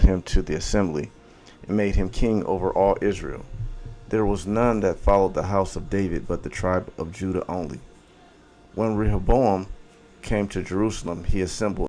him to the assembly, and made him king over all Israel. There was none that followed the house of David but the tribe of Judah only. When Rehoboam came to Jerusalem, he assembled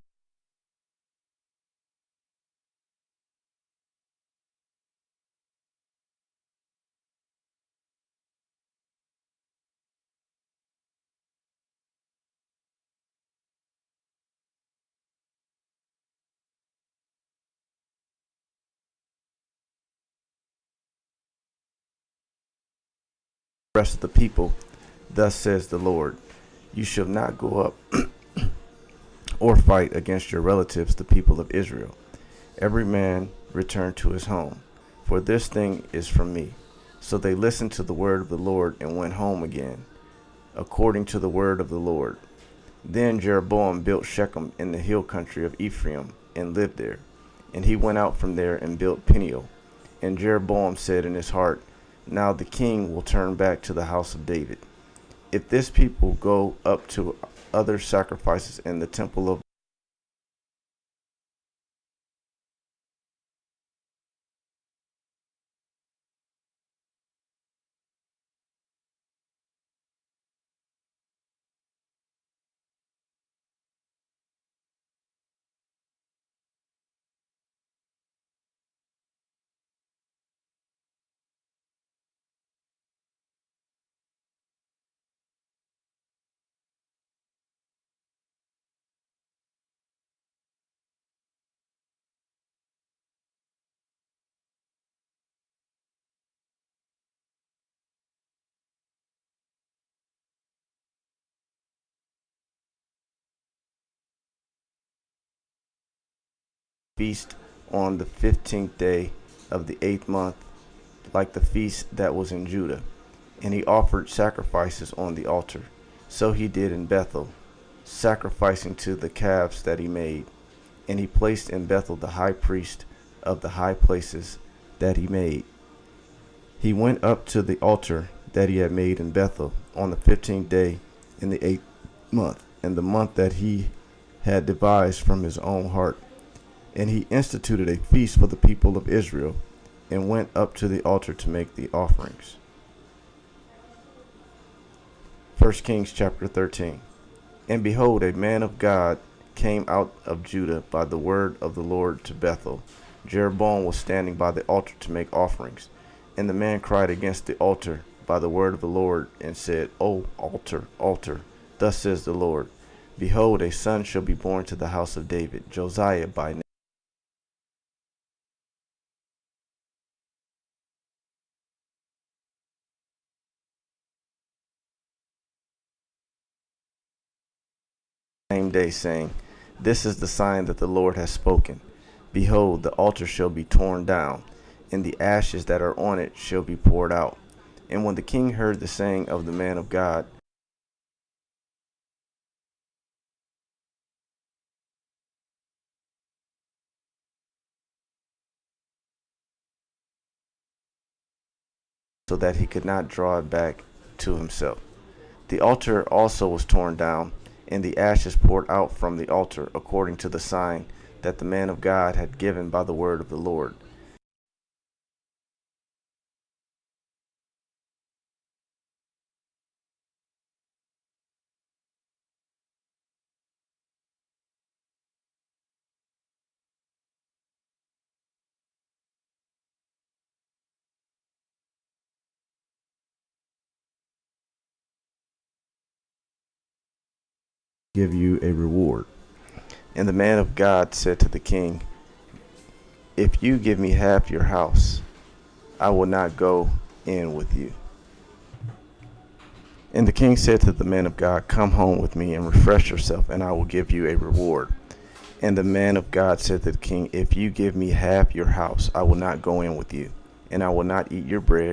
the rest of the people. Thus says the Lord, you shall not go up or fight against your relatives, the people of Israel. Every man return to his home, for this thing is from me. So they listened to the word of the Lord and went home again, according to the word of the Lord. Then Jeroboam built Shechem in the hill country of Ephraim and lived there. And he went out from there and built Peniel. And Jeroboam said in his heart, now the king will turn back to the house of David. If this people go up to other sacrifices in the temple of feast on the 15th day of the 8th month, like the feast that was in Judah. And he offered sacrifices on the altar. So he did in Bethel, sacrificing to the calves that he made. And he placed in Bethel the high priest of the high places that he made. He went up to the altar that he had made in Bethel on the 15th day in the 8th month, in the month that he had devised from his own heart. And he instituted a feast for the people of Israel, and went up to the altar to make the offerings. 1 Kings chapter 13. And behold, a man of God came out of Judah by the word of the Lord to Bethel. Jeroboam was standing by the altar to make offerings. And the man cried against the altar by the word of the Lord, and said, O altar, altar, thus says the Lord, behold, a son shall be born to the house of David, Josiah by name. Same day, saying, this is the sign that the Lord has spoken. Behold, the altar shall be torn down, and the ashes that are on it shall be poured out. And when the king heard the saying of the man of God, so that he could not draw it back to himself. The altar also was torn down, and the ashes poured out from the altar, according to the sign that the man of God had given by the word of the Lord. Give you a reward. And the man of God said to the king, if you give me half your house, I will not go in with you. And the king said to the man of God, come home with me and refresh yourself, and I will give you a reward. And the man of God said to the king, if you give me half your house, I will not go in with you, and I will not eat your bread.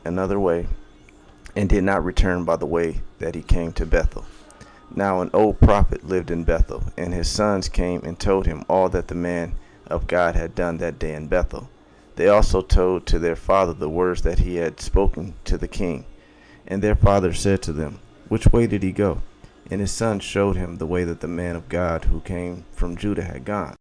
Another way, and did not return by the way that he came to Bethel. Now an old prophet lived in Bethel, and his sons came and told him all that the man of God had done that day in Bethel. They also told to their father the words that he had spoken to the king. And their father said to them, which way did he go? And his son showed him the way that the man of God who came from Judah had gone.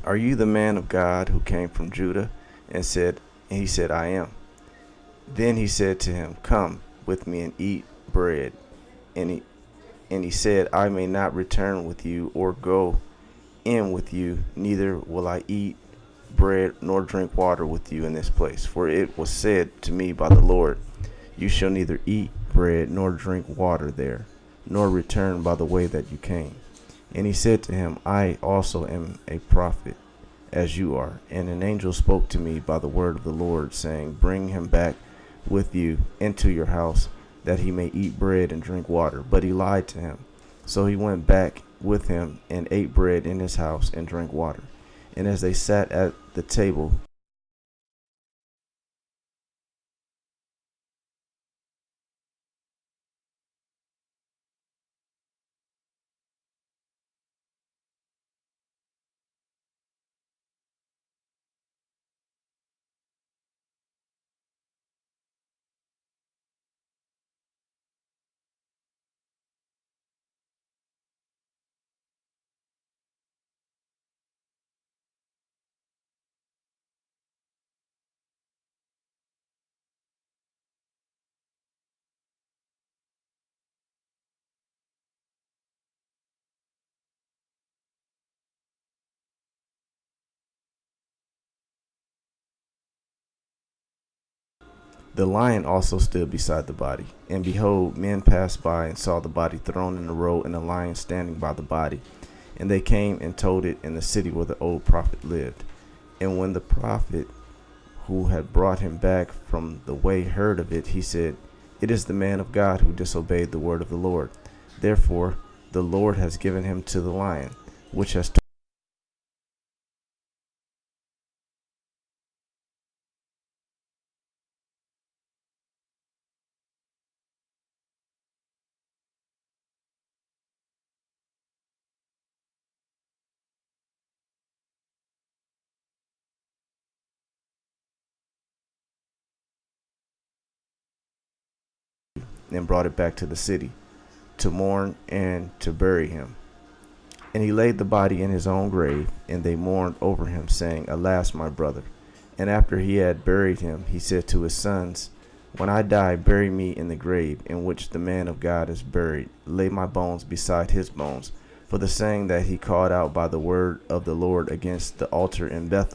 Are you the man of God who came from Judah? And he said, I am. Then he said to him, come with me and eat bread. And he said, I may not return with you or go in with you, neither will I eat bread nor drink water with you in this place. For it was said to me by the Lord, you shall neither eat bread nor drink water there, nor return by the way that you came. And he said to him, I also am a prophet, as you are. And an angel spoke to me by the word of the Lord, saying, bring him back with you into your house, that he may eat bread and drink water. But he lied to him. So he went back with him and ate bread in his house and drank water. And as they sat at the table, the lion also stood beside the body. And behold, men passed by and saw the body thrown in the road, and the lion standing by the body. And they came and told it in the city where the old prophet lived. And when the prophet who had brought him back from the way heard of it, he said, it is the man of God who disobeyed the word of the Lord. Therefore the Lord has given him to the lion, which has and brought it back to the city, to mourn and to bury him. And he laid the body in his own grave, and they mourned over him, saying, alas, my brother. And after he had buried him, he said to his sons, when I die, bury me in the grave in which the man of God is buried. Lay my bones beside his bones. For the saying that he called out by the word of the Lord against the altar in Bethel.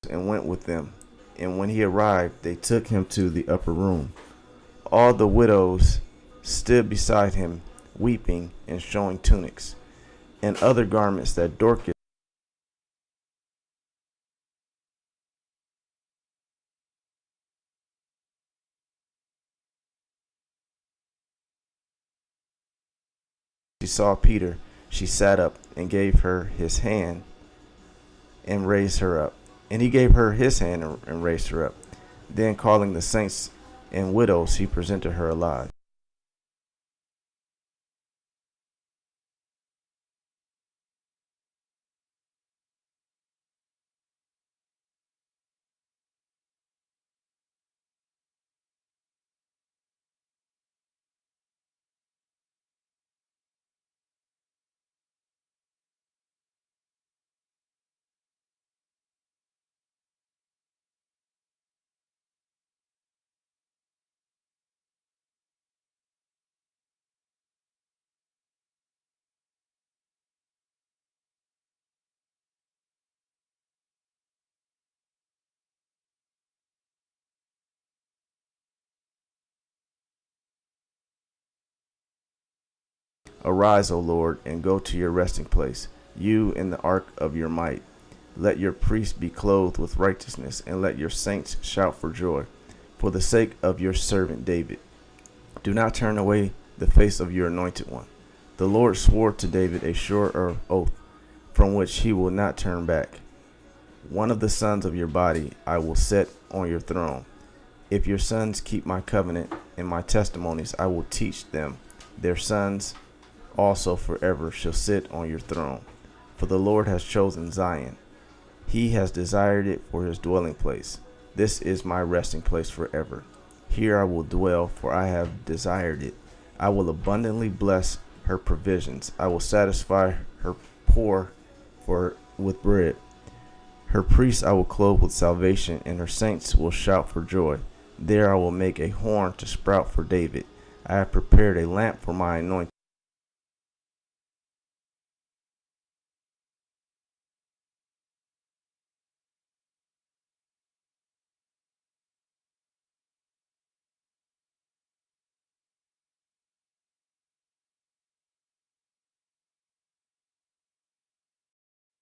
and went with them. And when he arrived, they took him to the upper room. All the widows stood beside him, weeping and showing tunics and other garments that Dorcas she saw Peter, she sat up and gave her his hand and raised her up. And he gave her his hand and raised her up. Then calling the saints and widows, he presented her alive. Arise, O Lord, and go to your resting place, you in the ark of your might. Let your priests be clothed with righteousness, and let your saints shout for joy, for the sake of your servant David. Do not turn away the face of your anointed one. The Lord swore to David a sure oath, from which he will not turn back. One of the sons of your body I will set on your throne. If your sons keep my covenant and my testimonies, I will teach them. Their sons also forever shall sit on your throne. For the Lord has chosen Zion. He has desired it for his dwelling place. This is my resting place forever. Here I will dwell, for I have desired it. I will abundantly bless her provisions. I will satisfy her poor with bread. Her priests I will clothe with salvation, and her saints will shout for joy. There I will make a horn to sprout for David. I have prepared a lamp for my anointed.